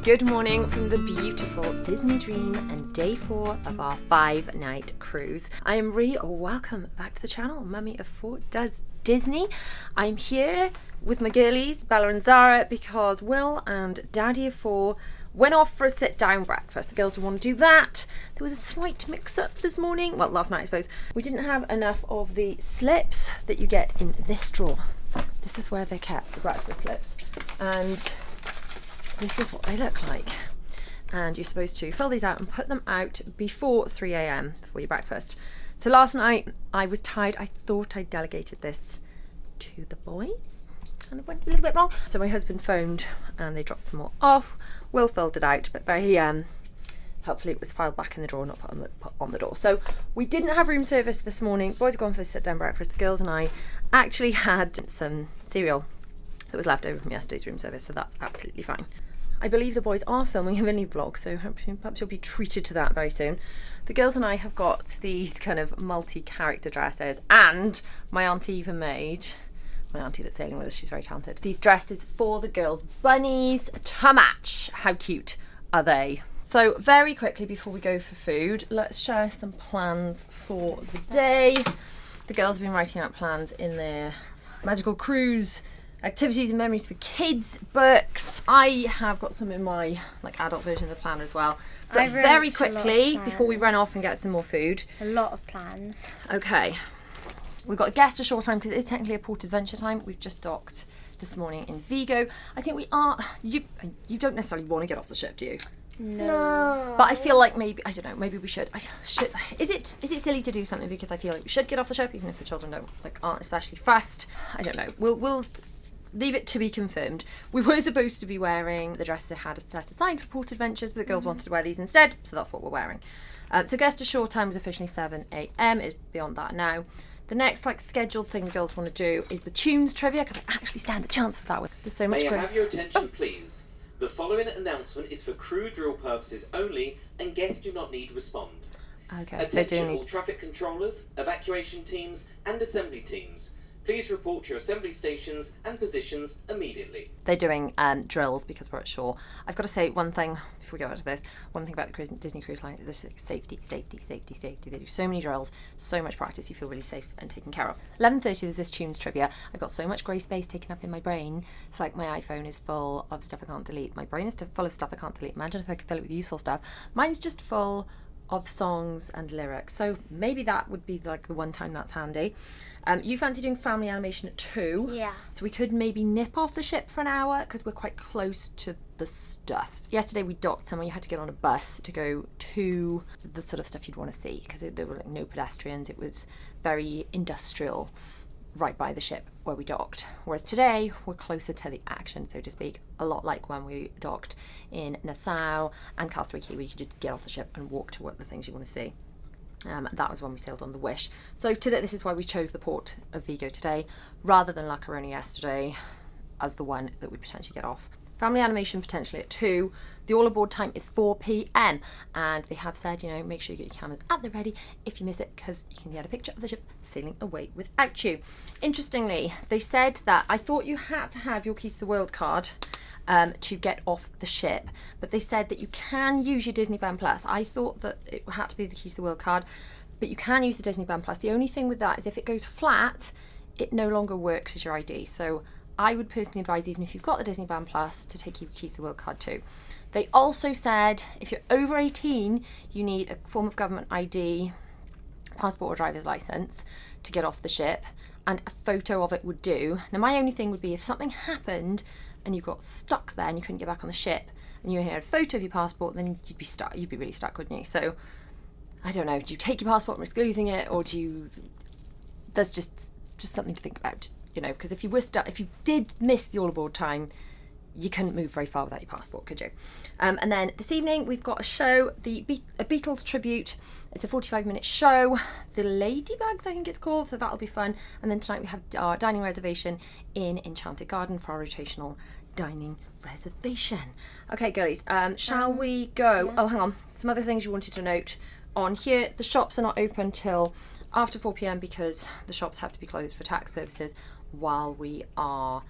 Good morning from the beautiful Disney Dream and day 4 of our 5-night cruise. I am Ree, welcome back to the channel. Mummy of 4 does Disney. I'm here with my girlies, Bella and Zara, because Will and Daddy of 4 went off for a sit-down breakfast. The girls didn't want to do that. There was a slight mix-up this morning. Well, last night, I suppose. We didn't have enough of the slips that you get in this drawer. This is where they're kept, the breakfast slips. And this is what they look like. And you're supposed to fill these out and put them out before 3 a.m. for your breakfast. So last night I was tired. I thought I delegated this to the boys. Kind of went a little bit wrong. So my husband phoned and they dropped some more off. Will filled it out, but very helpfully it was filed back in the drawer, not put on the door. So we didn't have room service this morning. Boys have gone for the sit-down breakfast. The girls and I actually had some cereal that was left over from yesterday's room service, so that's absolutely fine. I believe the boys are filming a mini vlog, so perhaps you'll be treated to that very soon. The girls and I have got these kind of multi-character dresses, and my auntie even made, my auntie that's sailing with us, she's very talented, these dresses for the girls' bunnies to match. How cute are they? So very quickly before we go for food, let's share some plans for the day. The girls have been writing out plans in their magical cruise activities and memories for kids books. I have got some in my adult version of the planner as well. But very quickly before we run off and get some more food. A lot of plans. Okay. We've got a guest a short time because it is technically a port adventure time. We've just docked this morning in Vigo. I think we are, you don't necessarily want to get off the ship, do you? No. But I feel like maybe, I don't know, maybe we should. Is it silly to do something because I feel like we should get off the ship even if the children aren't especially fast? I don't know. We'll leave it to be confirmed. We were supposed to be wearing the dresses they had set aside for port adventures, but the girls wanted to wear these instead, so that's what we're wearing. So guest ashore time is officially 7 a.m. It's beyond that now. The next scheduled thing the girls want to do is the tunes trivia, because I actually stand a chance of that one. There's so much May I great. have your attention, please? The following announcement is for crew drill purposes only, and guests do not need respond. Okay, Attention all traffic controllers, evacuation teams, and assembly teams. Please report to your assembly stations and positions immediately. They're doing drills because we're at shore. I've got to say one thing before we go back to this. One thing about the Disney Cruise Line is this: safety. They do so many drills, so much practice. You feel really safe and taken care of. 11:30. There's this tunes trivia. I've got so much grey space taken up in my brain. It's like my iPhone is full of stuff I can't delete. My brain is full of stuff I can't delete. Imagine if I could fill it with useful stuff. Mine's just full of songs and lyrics, so maybe that would be the one time that's handy. You fancy doing family animation at 2? Yeah. So we could maybe nip off the ship for an hour because we're quite close to the stuff. Yesterday we docked somewhere you had to get on a bus to go to the sort of stuff you'd want to see because there were no pedestrians. It was very industrial right by the ship where we docked. Whereas today we're closer to the action, so to speak, a lot like when we docked in Nassau and Castaway Cay, where you could just get off the ship and walk to what the things you want to see. That was when we sailed on the Wish. So today, this is why we chose the port of Vigo today rather than La Corona yesterday as the one that we potentially get off. Family animation potentially at 2. The all aboard time is 4 p.m. and they have said, make sure you get your cameras at the ready if you miss it, because you can get a picture of the ship sailing away without you. Interestingly, they said that I thought you had to have your Key to the World card to get off the ship, but they said that you can use your Disney Band Plus. I thought that it had to be the Key to the World card, but you can use the Disney Band Plus. The only thing with that is if it goes flat, it no longer works as your ID. So I would personally advise, even if you've got the Disney Band Plus, to take your Key to the World card too. They also said if you're over 18, you need a form of government ID, passport or driver's license, to get off the ship, and a photo of it would do. Now my only thing would be if something happened and you got stuck there and you couldn't get back on the ship and you had a photo of your passport, then you'd be stuck. You'd be really stuck, wouldn't you? So I don't know, do you take your passport and risk losing it, or do you, there's just something to think about, because if you were stuck, if you did miss the all aboard time, you couldn't move very far without your passport, could you? And then this evening we've got a show, a Beatles tribute. It's a 45-minute show, the Ladybugs I think it's called, so that'll be fun. And then tonight we have our dining reservation in Enchanted Garden for our rotational dining reservation. Okay girlies, shall we go? Yeah. Oh, hang on, some other things you wanted to note on here. The shops are not open till after 4 p.m. because the shops have to be closed for tax purposes while we are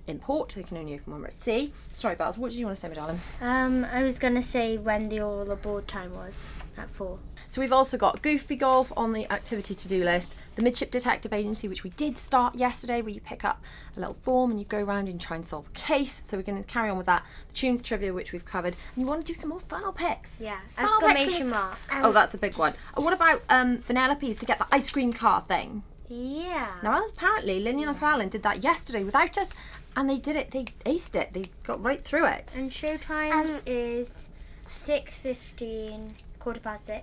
in port. They can only open when we're at sea. Sorry, Bells, what did you want to say, my darling? I was going to say when the all aboard time was at 4. So we've also got Goofy Golf on the activity to-do list, the Midship Detective Agency, which we did start yesterday, where you pick up a little form and you go around and try and solve a case. So we're going to carry on with that. The Tunes Trivia, which we've covered. And you want to do some more funnel picks? Yeah, Funnel picks exclamation mark. Oh, that's a big one. And what about Vanellope's to get the ice cream car thing? Yeah. Now, apparently, Linny and Alan did that yesterday without us, and they did it. They aced it. They got right through it. And show times is 6:15, 6:15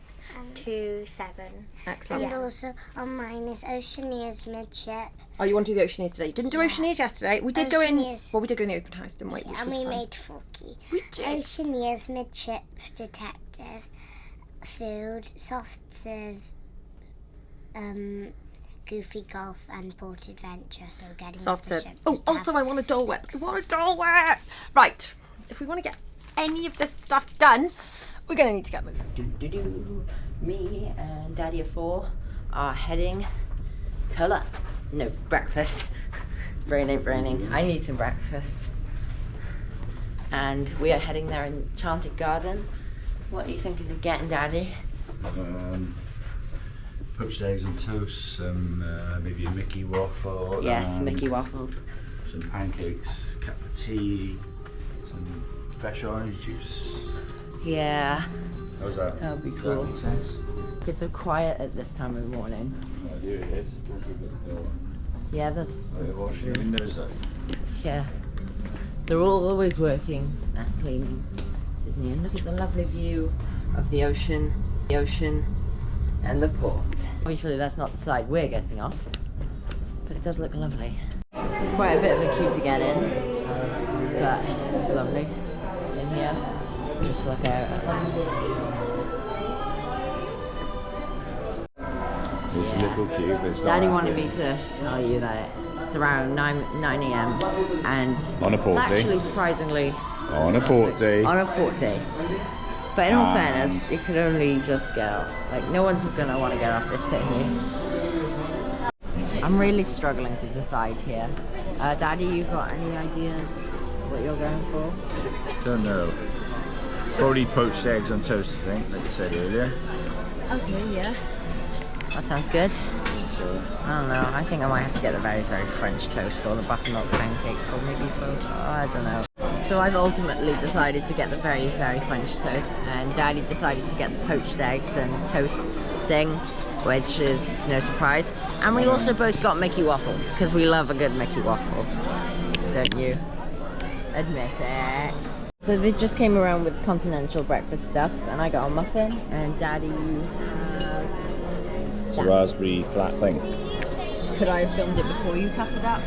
to 7. Excellent. And also on mine is Oceaneers Midship. Oh, you want to do the Oceaneers today? You didn't do Oceaneers yesterday. We did go in. Oceaneers. Well, we did go in the open house, didn't we? Which And was we fun. made Forky. We did. Oceaneers Midship Detective. Food. Soft serve. Goofy Golf and Port Adventure. So getting Soft off the serve. ship. Oh, just also, have- I want a Dole Whip. I want a Dole Whip. Right. If we want to get any of this stuff done, we're going to need to get moving. Me and Daddy of 4 are heading to breakfast. Brain ain't braining. I need some breakfast. And we are heading there in Enchanted Garden. What are you thinking of getting, Daddy? Poached eggs and toast, some maybe a Mickey waffle. Yes, and Mickey waffles. Some pancakes, cup of tea, some fresh orange juice. Yeah, How's that? that'll be Does cool. that make sense? It's so quiet at this time of the morning. Oh, here it is. Don't give it the door. Yeah, there's. Oh, they're washing the windows up. Yeah. They're all always working and cleaning, isn't he? And look at the lovely view of the ocean and the port. Usually that's not the side we're getting off, but it does look lovely. Quite a bit of a queue to get in, but it's lovely in here. Just look out. It's a little cube, but it's not. Daddy wanted me to tell you that it's around 9 a.m. and On a port it's day. actually surprisingly On a port day. on a port day. But in all fairness, you could only just get out. Like, no one's gonna want to get off this thing. I'm really struggling to decide here. Daddy, you got any ideas what you're going for? Don't know. Probably poached eggs and toast, I think, like I said earlier. Okay, yeah. That sounds good. So, I don't know. I think I might have to get the very, very French toast or the buttermilk pancakes or maybe both. Oh, I don't know. So I've ultimately decided to get the very, very French toast, and Daddy decided to get the poached eggs and toast thing, which is no surprise. And we also both got Mickey waffles because we love a good Mickey waffle, don't you? Admit it. So they just came around with continental breakfast stuff, and I got a muffin, and Daddy, you have it's a raspberry flat thing. Could I have filmed it before you cut it up?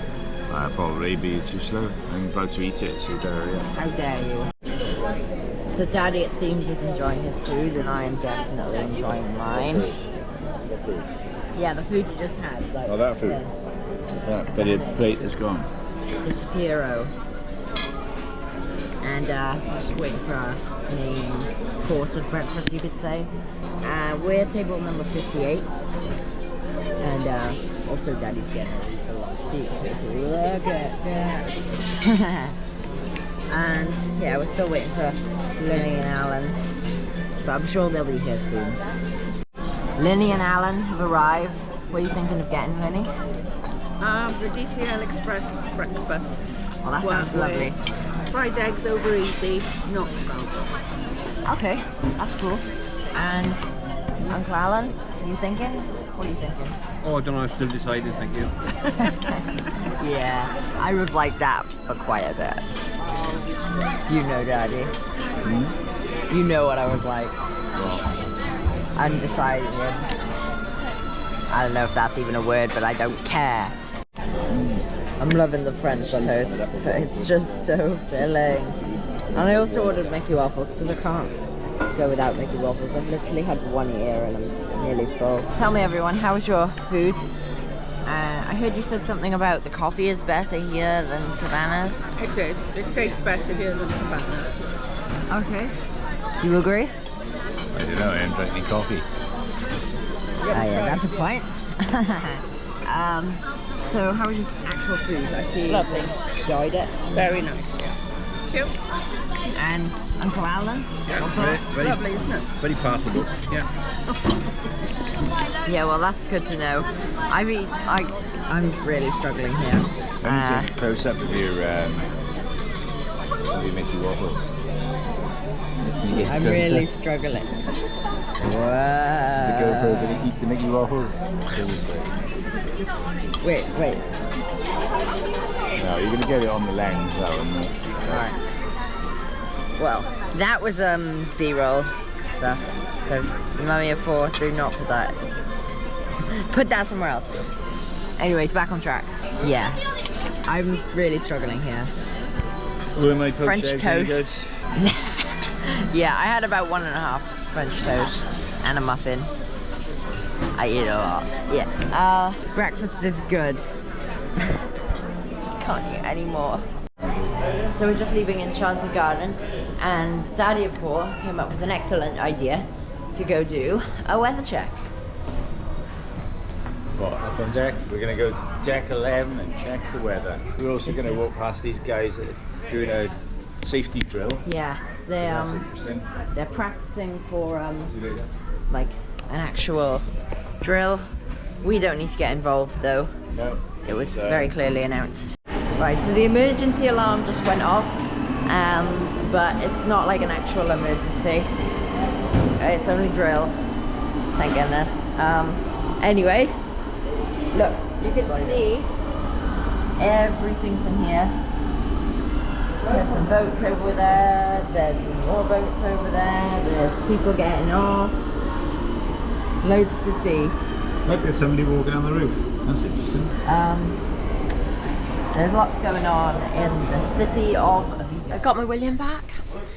Probably be too slow. I'm about to eat it, so you better hurry up. How dare you? So Daddy, it seems, is enjoying his food, and I am definitely enjoying mine. Yeah, the food you just had. Like, Oh, that food? That bit of plate is gone. Disappearo. And just waiting for our main course of breakfast, you could say. We're table number 58. And also Daddy's getting ready for lunch. So look at that. And yeah, we're still waiting for Linny and Alan. But I'm sure they'll be here soon. Linny and Alan have arrived. What are you thinking of getting, Linny? The DCL Express breakfast. Oh, that sounds lovely. Fried eggs over easy, not scrambled. Okay, that's cool. And Uncle Alan, you thinking? What are you thinking? Oh, I don't know, I'm still deciding, thank you. Yeah, I was like that for quite a bit. You know, Daddy. You know what I was like. Undecided. I don't know if that's even a word, but I don't care. I'm loving the French toast, but it's just so filling. And I also ordered Mickey waffles because I can't go without Mickey waffles. I've literally had one ear and I'm nearly full. Tell me, everyone, how was your food? I heard you said something about the coffee is better here than Cabanas. It is. It tastes better here than Cabanas. Okay. You agree? I don't know, I am drinking coffee. Oh yeah, that's a point. So how was your actual food? I see. Lovely. Enjoyed it. Very nice. Yeah. Cute. And Uncle Alan. Very, Lovely, isn't it? very passable. Yeah. Yeah, well, that's good to know. I mean, I'm really struggling here. Let me take a close up of your Mickey Waffles. I'm really struggling. Is the Wow. GoPro gonna eat the Mickey Waffles? Seriously. Wait. No, you're gonna get it on the lens though, and so. Alright. Well, that was B-roll stuff. So, Mummy of 4, do not put that. Put that somewhere else. Anyways, back on track. Yeah, I'm really struggling here. Were my French toast. Yeah, I had about 1.5 French toast and a muffin. I eat a lot. Yeah. Breakfast is good. Just can't eat anymore. So we're just leaving Enchanted Garden, and Daddy of 4 came up with an excellent idea to go do a weather check. What, up on deck? We're going to go to deck 11 and check the weather. We're also going to walk past these guys that are doing a safety drill. Yes, That's interesting. they're practicing for like an actual drill. We don't need to get involved though. No. It was very clearly announced. Right, so the emergency alarm just went off, but it's not like an actual emergency. It's only drill, thank goodness. Anyways, look, you can see everything from here. There's some boats over there, there's some more boats over there, there's people getting off. Loads to see. Look, there's somebody walking on the roof. That's interesting. There's lots going on in the city of Vigo. I got my William back.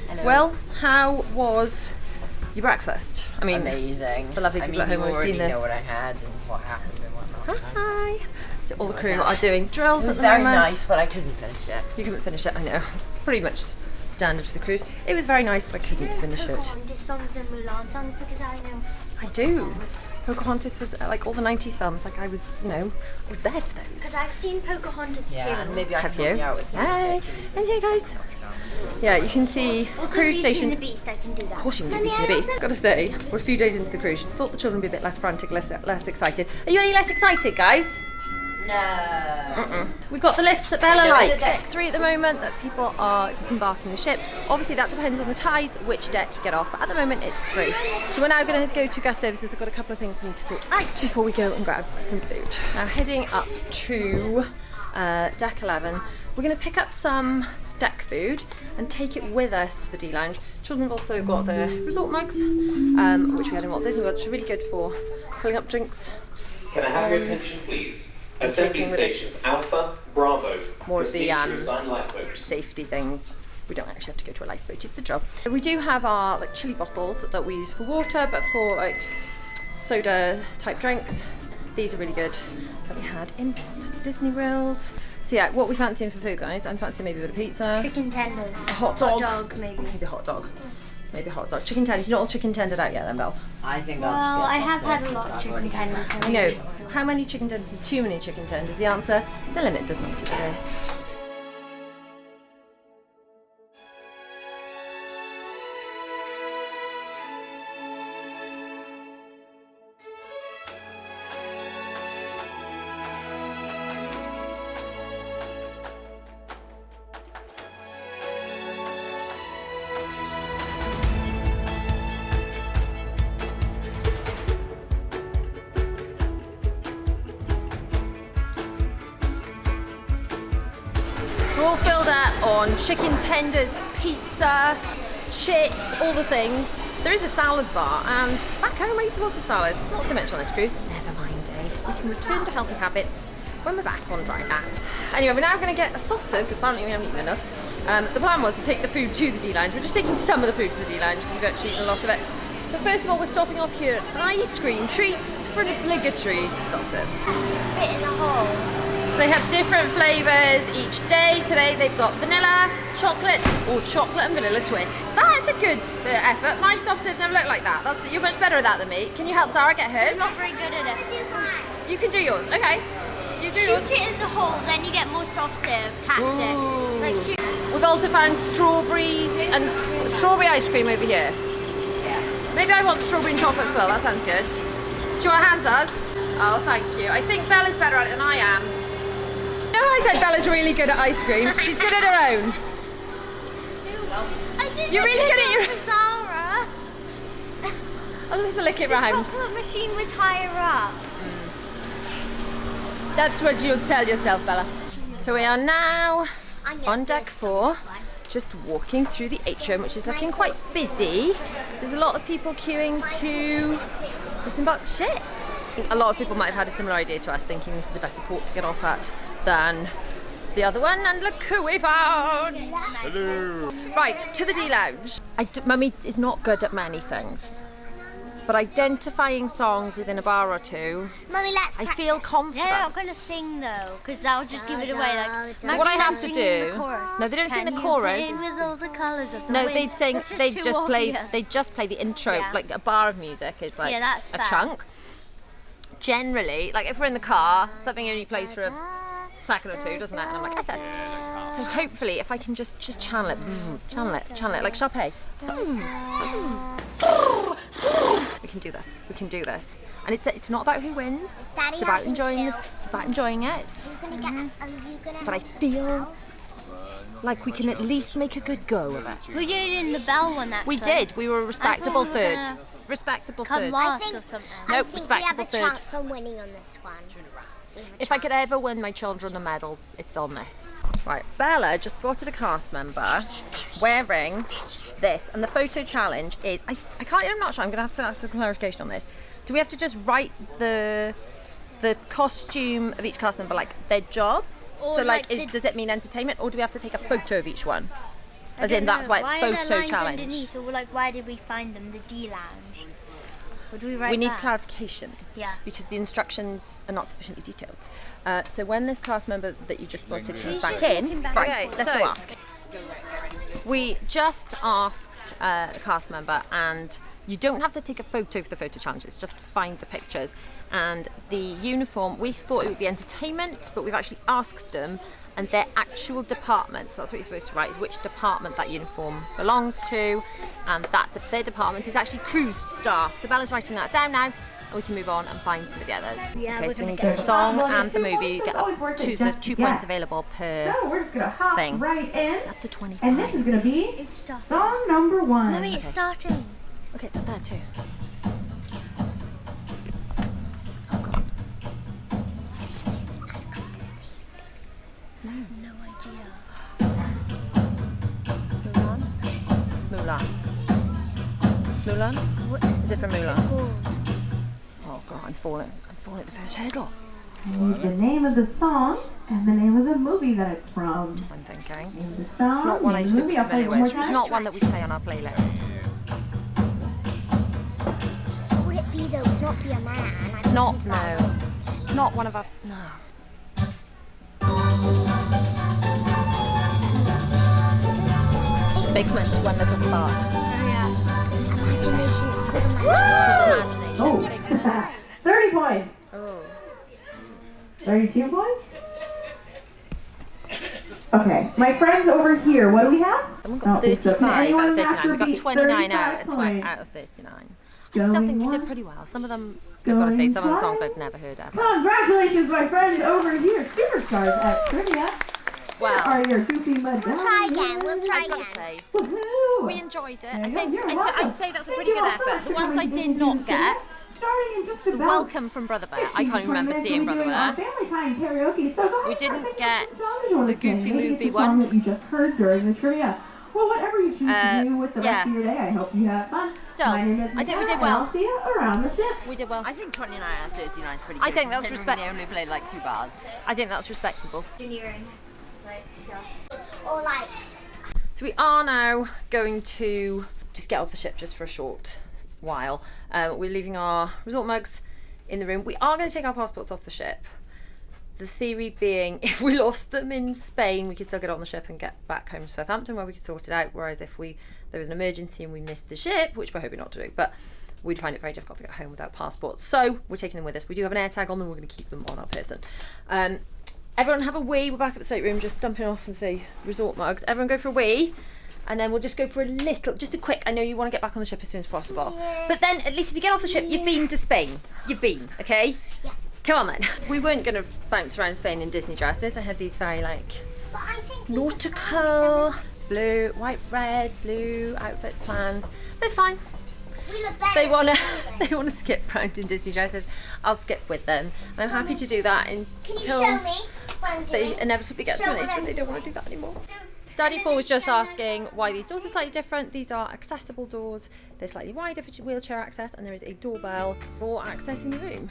Hello. Well, how was your breakfast? I mean, Amazing. the lovely people at home have seen know the. what I had and what happened and whatnot. Hi. So all the crew are doing drills It was at the very moment. nice, but I couldn't finish it. You couldn't finish it, I know. It's pretty much standard for the cruise. It was very nice, but I couldn't finish it. Pocahontas songs and Mulan songs because I know. I do. Pocahontas was like all the 90s films. Like I was, I was there for those. Because I've seen Pocahontas too. And maybe I Have can help you? you out with some Hey, pictures. and here guys. Yeah, you can see Also, cruise Beauty station. and the Beast, I can do that. Of course you can do Beauty and the Beast. Gotta say, we're a few days into the cruise. Thought the children would be a bit less frantic, less excited. Are you any less excited, guys? No. We've got the lifts that Bella No, it's a likes. deck. 3 at the moment that people are disembarking the ship. Obviously that depends on the tides, which deck you get off, but at the moment it's 3. So we're now going to go to guest services. I've got a couple of things I need to sort out before we go and grab some food. Now heading up to deck 11, we're going to pick up some deck food and take it with us to the D lounge. Children have also got the resort mugs, which we had in Walt Disney World, which are really good for filling up drinks. Can I have your attention, please? Assembly taking with us stations Alpha, Bravo. more of the, Proceed to assign lifeboat. safety things. We don't actually have to go to a lifeboat, it's a job. We do have our like chili bottles that we use for water, but for like soda type drinks, these are really good that we had in Disney World. So yeah, what we fancying for food, guys? I'm fancying maybe a bit of pizza, Chicken tenders. a hot dog, maybe. maybe a hot dog, maybe a hot dog. Chicken tenders. You're not all chicken tendered out yet, then, Bells? I think Well, I'll just I get have some had a sick lot of because I've chicken already had tenders. breakfast. I know. How many chicken tenders is too many chicken tenders? The answer, the limit does not exist. We're all filled up on chicken tenders, pizza, chips, all the things. There is a salad bar, and back home I eat lots of salad. Not so much on this cruise. Never mind, We can return to healthy habits when we're back on dry land. Anyway, we're now going to get a soft serve because apparently we haven't eaten enough. The plan was to take the food to the D lounge. We're just taking some of the food to the D lounge because we've actually eaten a lot of it. So first of all, we're stopping off here at Ice Cream Treats for an obligatory soft serve. Bit in a hole. They have different flavours each day. Today they've got vanilla, chocolate, or chocolate and vanilla twist. That's a good effort. My soft serves never look like that. You're much better at that than me. Can you help Zara get hers? I'm not very good at it. You can do yours. Okay. You do. Shoot it in the hole, then you get more soft serve tactic. Ooh. Like shoot. We've also found strawberries and strawberry ice cream over here. Maybe I want strawberry and chocolate as well, that sounds good. Do you want hands us? Oh, thank you. I think Bella's better at it than I am. You know, I said Bella's really good at ice cream. She's good at her own. You're really good at your... Zara. I'll just have to lick it The round. chocolate machine was higher up. That's what you'll tell yourself, Bella. So we are now on deck 4, just walking through the atrium, which is looking quite busy. There's a lot of people queuing to disembark the ship. A lot of people might have had a similar idea to us, thinking this is a better port to get off at than the other one. And look who we found! Hello. Right, to the D lounge. Mummy is not good at many things, but identifying songs within a bar or two, Mummy, let's I feel confident. They're not going to sing though, because that would just give it away. Like, What I imagine have them to singing do- the chorus. No, they don't sing the Can you chorus. paint with all the colours of the No, wind? they'd sing. That's They'd too just play. obvious. They'd just play the intro. Yeah. Like a bar of music is like Yeah, that's a fair. chunk. Generally, like if we're in the car, something only plays for a second or two, doesn't it? And I'm like, yes. So hopefully, if I can just channel it, channel it, like Sharpay. We can do this. We can do this. And it's not about who wins. Daddy, It's about help me enjoying. too. It's about enjoying it. Are you gonna But I feel like we can at least make a good go of it. We did it in the Bell one actually. We did. We were a respectable I thought we were third. gonna Respectable Come third. last or something. No, I think we have respectable a third. chance on winning on this one. If I could ever win my children a medal, it's on this. Right, Bella just spotted a cast member wearing this, and the photo challenge is, I'm not sure, I'm gonna have to ask for clarification on this. Do we have to just write the costume of each cast member, like their job? Or So like does it mean entertainment, or do we have to take a photo of each one? I As in, don't that's know. why are it's there photo lines challenge. underneath, or like why did we find them? The D lounge. Would we write We need that? clarification. Yeah. Because the instructions are not sufficiently detailed. So when this cast member that you just spotted comes should back look in, him back right, and let's forth. go ask. We just asked a cast member, and you don't have to take a photo for the photo challenge, it's just find the pictures. And the uniform, we thought it would be entertainment, but we've actually asked them, and their actual department, so that's what you're supposed to write, is which department that uniform belongs to, and their department is actually cruise staff. So Bella's writing that down now, and we can move on and find some of the others. Yeah, Okay, we're so we gonna need get the song Possible, and the 2 movie. points, You it's get always worth it there's just 2 to points guess. available per So we're just gonna hop thing. right in, Up to 20. and this is gonna be It's starting. song number 1. Mummy, it's starting. Okay, it's up there too. Oh god. No idea. Mulan. Mulan? Is it from Mulan? Oh god, I'm falling at the first hurdle. Need the name of the song and the name of the movie that it's from. Just I'm thinking. Name of the It's song, not one I name of the should movie. be I'll play it familiar one more with. It's time. not one that we play on our playlist. What would it be though? It's not Be a Man. It's not, no. It's not one of our, no. Big Man, One Little Spark. Imagination is good. Oh, 30 points. Oh. 32 points. Okay, my friends over here, what do we have? Someone I don't got think so. 35 Can anyone out of match 39. or We got beat 29 out 35 of points? 39. I still think we did pretty well. Some of them, I've got to say, some of the songs I've never heard ever. Congratulations, my friends over here, superstars at trivia. Well, Are your goofy medallions? We'll try again. We'll try I've got to again. say, Woohoo! we enjoyed it. There I you think go, you're welcome. I'd say that's a Thank pretty you good all so much effort. for The ones coming I to did Disney not Studio. get, Starting in just the about welcome from Brother Bear. I 15 can't to 20 remember minutes, seeing we'll be Brother doing our Bear. family time karaoke. So go ahead We and start didn't thinking get of some songs you wanna the sing. Goofy Maybe Movie it's a song one. that you just heard during the trivia. Well, whatever you choose to do with the rest yeah. of your day, I hope you have fun. Still, My name is I think we McKenna, did and well. I'll see you around the ship. We did well. I think 29 out of 39 is pretty I good. think that's considering respect- we only played like 2 bars. I think that's respectable. Engineering, like stuff. Or like, So we are now going to just get off the ship just for a short while. We're leaving our resort mugs in the room. We are going to take our passports off the ship. The theory being, if we lost them in Spain, we could still get on the ship and get back home to Southampton where we could sort it out. Whereas if there was an emergency and we missed the ship, which we're hoping not to do, but we'd find it very difficult to get home without passports. So we're taking them with us. We do have an air tag on them. We're going to keep them on our person. Everyone have a wee. We're back at the stateroom, just dumping off and say resort mugs. Everyone go for a wee. And then we'll just go for a little, just a quick, I know you want to get back on the ship as soon as possible. But then, at least if you get off the ship, you've been to Spain. You've been, okay? Yeah. Come on then. We weren't going to bounce around Spain in Disney dresses. I had these very, like, nautical, blue, white, red, blue outfits planned. But it's fine. They want to skip round in Disney dresses. I'll skip with them. And I'm happy to do that until they inevitably get to an age when they don't want to do that anymore. Daddy 4 was just asking why these doors are slightly different. These are accessible doors. They're slightly wider for wheelchair access, and there is a doorbell for accessing the room.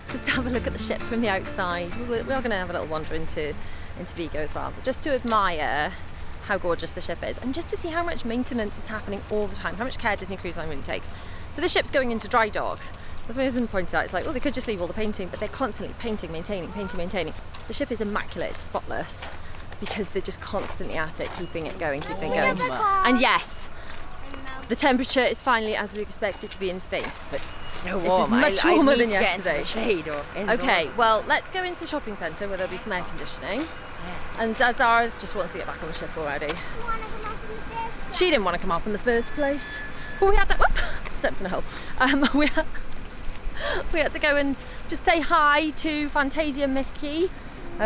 Just to have a look at the ship from the outside. We are going to have a little wander into Vigo as well, but just to admire how gorgeous the ship is, and just to see how much maintenance is happening all the time, how much care Disney Cruise Line really takes. So this ship's going into dry dock. As my husband pointed out, it's like, well, they could just leave all the painting, but they're constantly painting, maintaining. The ship is immaculate, it's spotless, because they're just constantly at it, keeping it going. And yes, the temperature is finally as we expect it to be in Spain, but so warm. This is much warmer than yesterday. Okay, well, let's go into the shopping centre where there'll be some air conditioning. And Zara just wants to get back on the ship already. She didn't want to come off in the first place. But we had to, whoop, stepped in a hole. We had to go and just say hi to Fantasia Mickey.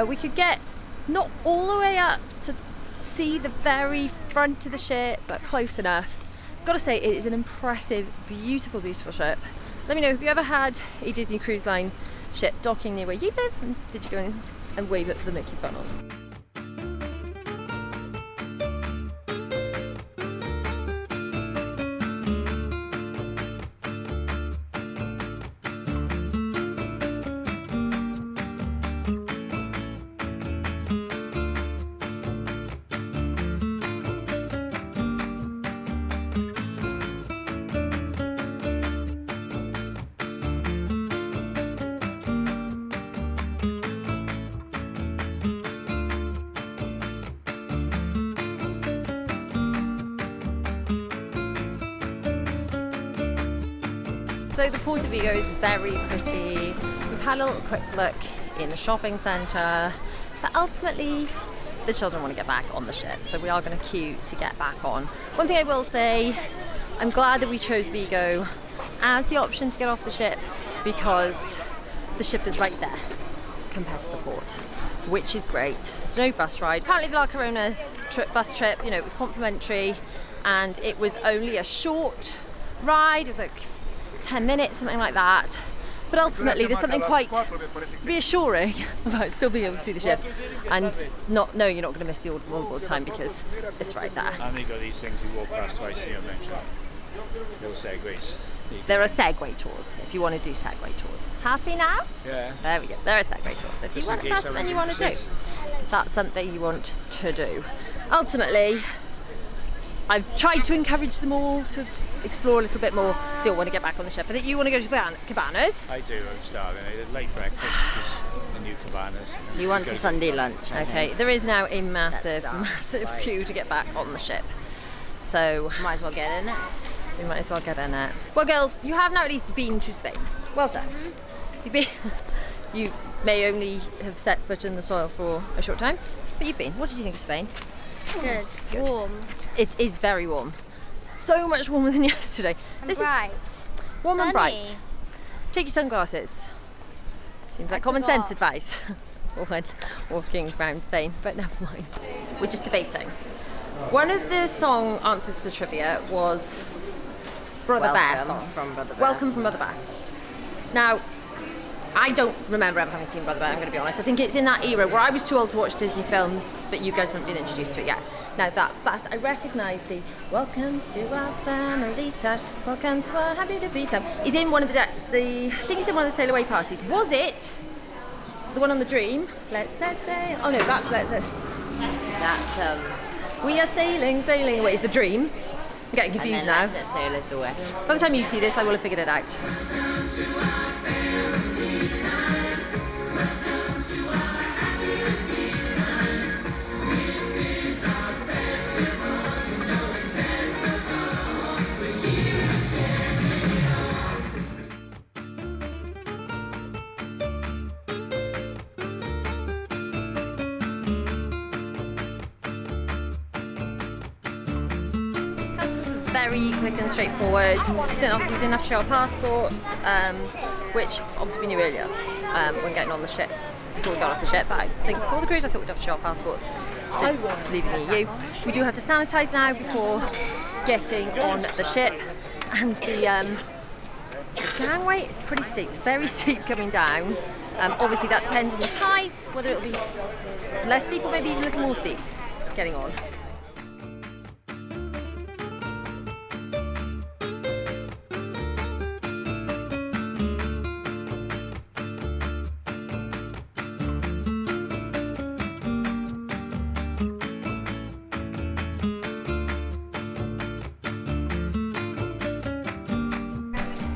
We could get not all the way up to see the very front of the ship, but close enough. Gotta say, it is an impressive, beautiful, beautiful ship. Let me know, have you ever had a Disney Cruise Line ship docking near where you live? And did you go in and wave at the Mickey funnels? So the Port of Vigo is very pretty. We've had a little quick look in the shopping centre, but ultimately the children want to get back on the ship, so we are going to queue to get back on. One thing I will say, I'm glad that we chose Vigo as the option to get off the ship, because the ship is right there compared to the port, which is great. There's no bus ride. Apparently the La Corona bus trip, you know, it was complimentary, and it was only a short ride of like 10 minutes, something like that. But ultimately there's something quite reassuring about still being able to see the ship and not knowing you're not going to miss the onboard time because it's right there. And they got these things we walk past twice here, little segways. There are Segway tours if you want to do Segway tours. Happy now? Yeah. There we go. There are Segway tours. If you want, that's something you want to do. If that's something you want to do. Ultimately, I've tried to encourage them all to explore a little bit more. They all want to get back on the ship. I think you want to go to Cabanas. I do, I'm starving. I did late breakfast because the new Cabanas. You want a Sunday lunch. Okay, there is now a massive, massive queue to get back on the ship. so Might as well get in it. we might as well get in it. Well, girls, you have now at least been to Spain. Well done. You've been. You may only have set foot in the soil for a short time, but you've been. What did you think of Spain? Good. Warm. It is very warm. So much warmer than yesterday. And bright. Warm and Sunny. bright. Take your sunglasses. Seems like common sense advice. Or when walking around Spain, but never mind. We're just debating. One of the song answers to the trivia was Brother Bear song. From Brother Bear. Welcome from Brother Bear. Now, I don't remember ever having seen Brother Bear, I'm going to be honest. I think it's in that era where I was too old to watch Disney films, but you guys haven't been introduced to it yet. But I recognise the Welcome to our family time, welcome to our happy to be time. Is in one of the I think it's in one of the Sail Away parties. Was it the one on the Dream? Let's set sail. Oh no, that's We are sailing away. It's the Dream. I'm getting confused now. Let's Set Sail is away. By the time you see this, I will have figured it out. Very quick and straightforward. Obviously, we didn't have to show our passports, which obviously we knew earlier when getting on the ship, before we got off the ship. But I think before the cruise, I thought we'd have to show our passports since leaving the EU. We do have to sanitise now before getting on the ship, and the gangway is pretty steep. It's very steep coming down. Obviously, that depends on the tides, whether it'll be less steep or maybe even a little more steep getting on.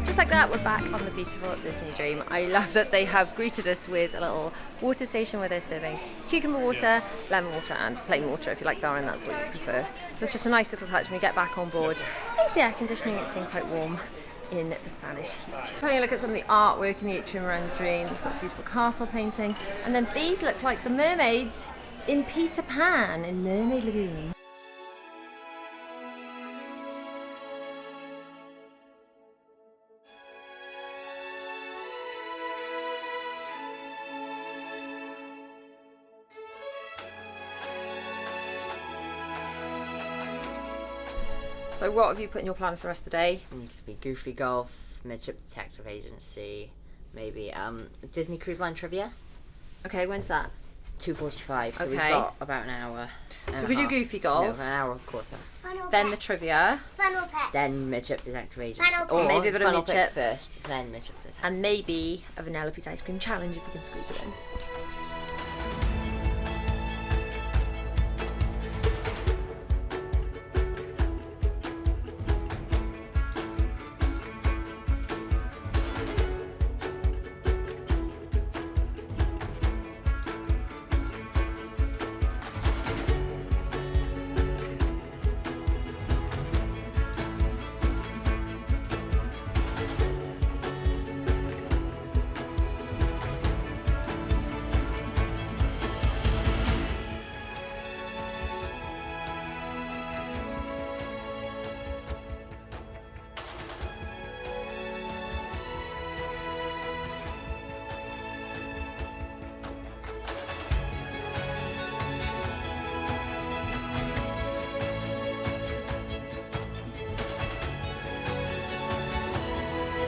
Just like that, we're back on the beautiful Disney Dream. I love that they have greeted us with a little water station where they're serving cucumber water, lemon water and plain water if you like Zara and that's what you prefer. It's just a nice little touch when we get back on board. Thanks to the air conditioning, it's been quite warm in the Spanish heat. Having a look at some of the artwork in the atrium around the Dream. We've got a beautiful castle painting, and then these look like the mermaids in Peter Pan in Mermaid Lagoon. So what have you put in your plans for the rest of the day? It needs to be Goofy Golf, Midship Detective Agency, maybe Disney Cruise Line trivia. Okay, when's that? 2:45. So we've Okay. got about an hour. So if we do Goofy Golf, No, an hour and a quarter. then the trivia, Funnel pets. Then Midship Detective Agency. Funnel Or Maybe a bit of Funnel Pits Midship. first, then Midship Detective. and maybe a Vanellope's ice cream challenge if we can squeeze it in.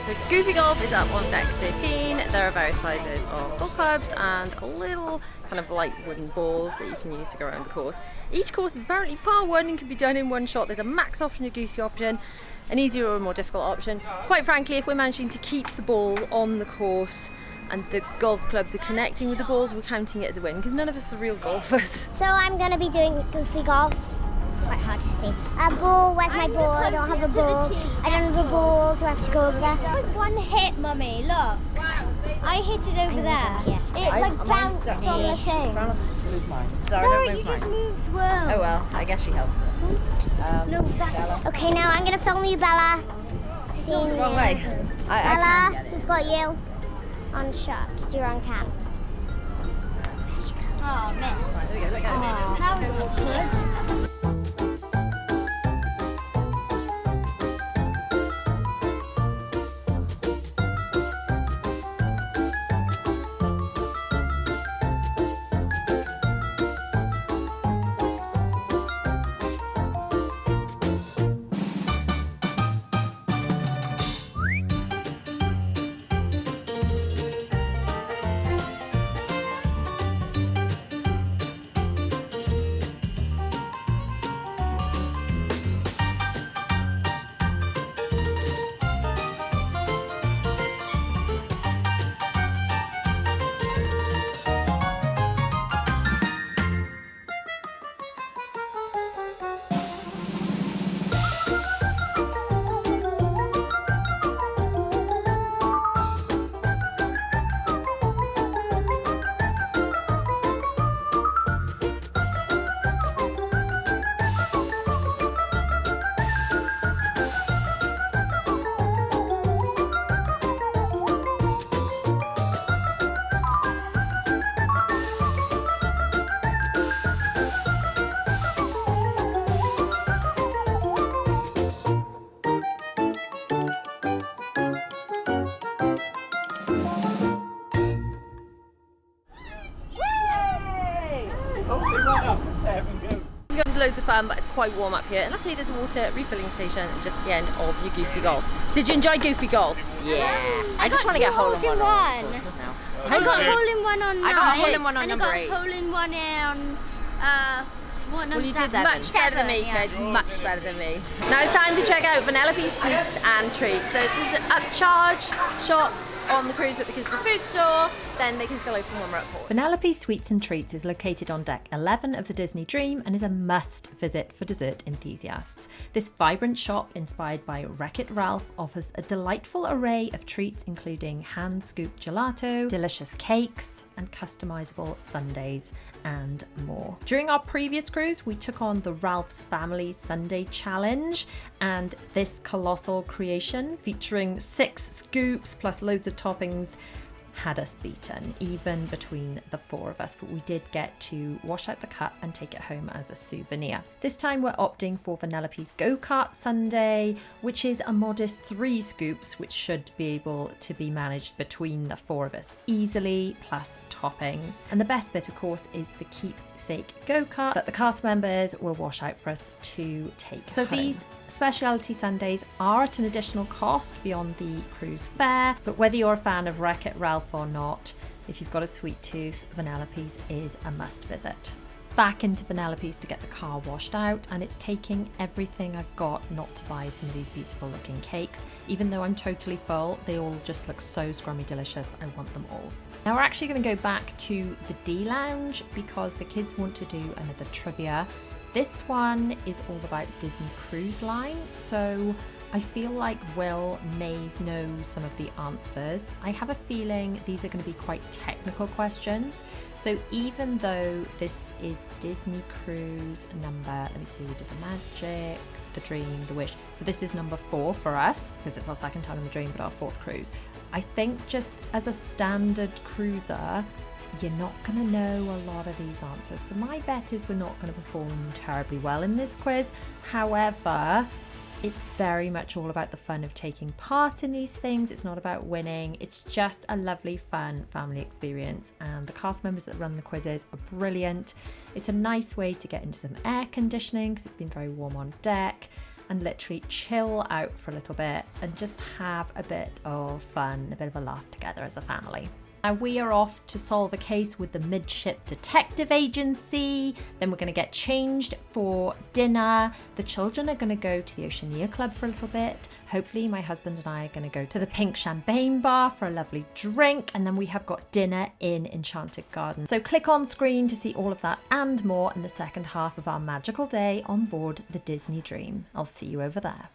The Goofy Golf is up on deck 13. There are various sizes of golf clubs and little kind of light wooden balls that you can use to go around the course. Each course is apparently par one and can be done in one shot. There's a max option, a goosey option, an easier or a more difficult option. Quite frankly, if we're managing to keep the ball on the course and the golf clubs are connecting with the balls, we're counting it as a win because none of us are real golfers. So I'm going to be doing Goofy Golf. It's quite hard to see. A ball, where's my ball? I don't have a ball. I don't have a ball. Do I have to go over there? One hit, Mummy, look. I hit it over there. It like bounced on the thing. Sorry, You just moved well. Oh well, I guess she helped. No, that. Okay, now I'm gonna film you, Bella. Seeing Wrong way. I Bella, can't get it. we've got you on shot. You're on cam. Oh, miss. There we go, let go. That was awkward. It was loads of fun, but it's quite warm up here. And luckily there's a water refilling station just at the end of your Goofy Golf. Did you enjoy Goofy Golf? Yeah. I just want to get hole in one. I got hole in one on 9. I got hole in one on and I number got 8. hole in one on what number? Well, you did 7? much better than me, Yeah. kids. Much better than me. Now it's time to check out Vanellope's Sweets and Treats. So this is an upcharge shop on the cruise with the kids at the food store. Then they can still open when we're at port. Vanellope's Sweets and Treats is located on deck 11 of the Disney Dream and is a must visit for dessert enthusiasts. This vibrant shop, inspired by Wreck-It Ralph, offers a delightful array of treats including hand-scooped gelato, delicious cakes, and customizable sundaes and more. During our previous cruise, we took on the Ralph's Family Sundae Challenge, and this colossal creation featuring 6 scoops plus loads of toppings had us beaten, even between the 4 of us, but we did get to wash out the cup and take it home as a souvenir. This time we're opting for Vanellope's Go-Kart Sundae, which is a modest 3 scoops, which should be able to be managed between the 4 of us easily, plus toppings. And the best bit, of course, is the keepsake go-kart that the cast members will wash out for us to take home. These specialty sundaes are at an additional cost beyond the cruise fare, but whether you're a fan of Wreck-It Ralph or not, if you've got a sweet tooth, Vanellope's is a must visit. Back into Vanellope's to get the car washed out, and it's taking everything I've got not to buy some of these beautiful looking cakes. Even though I'm totally full, they all just look so scrummy delicious. I want them all. Now we're actually going to go back to the D Lounge because the kids want to do another trivia. This one is all about Disney Cruise Line, so I feel like Will may know some of the answers. I have a feeling these are going to be quite technical questions. So even though this is Disney Cruise number, let me see, we did the Magic, the Dream, the Wish. So this is number 4 for us because it's our second time in the Dream, but our 4th cruise. I think just as a standard cruiser, you're not going to know a lot of these answers. So my bet is we're not going to perform terribly well in this quiz. However, it's very much all about the fun of taking part in these things. It's not about winning. It's just a lovely, fun family experience. And the cast members that run the quizzes are brilliant. It's a nice way to get into some air conditioning because it's been very warm on deck, and literally chill out for a little bit and just have a bit of fun, a bit of a laugh together as a family. Now we are off to solve a case with the Midship Detective Agency. Then we're going to get changed for dinner. The children are going to go to the Oceania Club for a little bit. Hopefully my husband and I are going to go to the Pink Champagne Bar for a lovely drink. And then we have got dinner in Enchanted Garden. So click on screen to see all of that and more in the second half of our magical day on board the Disney Dream. I'll see you over there.